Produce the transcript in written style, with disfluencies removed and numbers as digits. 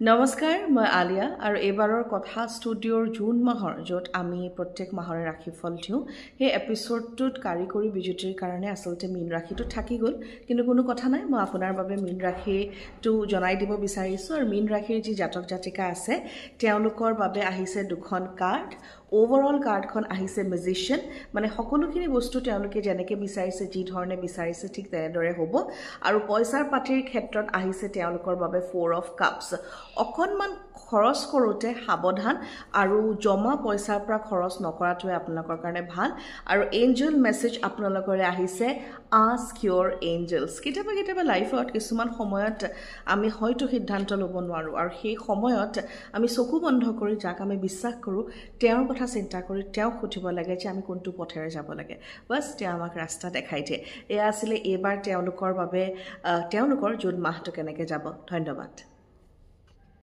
নমস্কাৰ মই আলিয়া আৰু এবাৰৰ কথা ষ্টুডিঅ'ৰ জুন মাহৰ য'ত আমি প্ৰত্যেক মাহৰে ৰাশিফল দিওঁ সেই এপিছ'ডটোত কাৰিকৰী বিজুতিৰ কাৰণে আচলতে মীন ৰাশিটো থাকি গ'ল কিন্তু কোনো কথা নাই মই আপোনাৰ বাবে মীন ৰাশিটো জনাই দিব বিচাৰিছোঁ আৰু মীন ৰাশিৰ যি জাতক জাতিকা আছে তেওঁলোকৰ বাবে আহিছে দুখন কাৰ্ড ওভাৰঅল কাৰ্ডখন আহিছে মেজিচিয়ান মানে সকলোখিনি বস্তু তেওঁলোকে যেনেকৈ বিচাৰিছে যি ধৰণে বিচাৰিছে ঠিক তেনেদৰে হ'ব আৰু পইচাৰ পাতিৰ ক্ষেত্ৰত আহিছে তেওঁলোকৰ বাবে 4 অফ কাপছ অকণমান খৰচ কৰোঁতে সাৱধান আৰু জমা পইচাৰ পৰা খৰচ নকৰাটোৱে আপোনালোকৰ কাৰণে ভাল আৰু এঞ্জেল মেছেজ আপোনালোকৰে আহিছে আস্ক ইউৰ এঞ্জেলছ কেতিয়াবা লাইফত কিছুমান সময়ত আমি হয়তো সিদ্ধান্ত ল'ব নোৱাৰোঁ আৰু সেই সময়ত আমি চকু বন্ধ কৰি যাক আমি বিশ্বাস কৰোঁ তেওঁৰ কথা চিন্তা কৰি তেওঁক সুধিব লাগে যে আমি কোনটো পথেৰে যাব লাগে বাছ তেওঁ আমাক ৰাস্তা দেখাই দিয়ে এয়া আছিলে এইবাৰ তেওঁলোকৰ বাবে তেওঁলোকৰ জুন মাহটো কেনেকৈ যাব ধন্যবাদ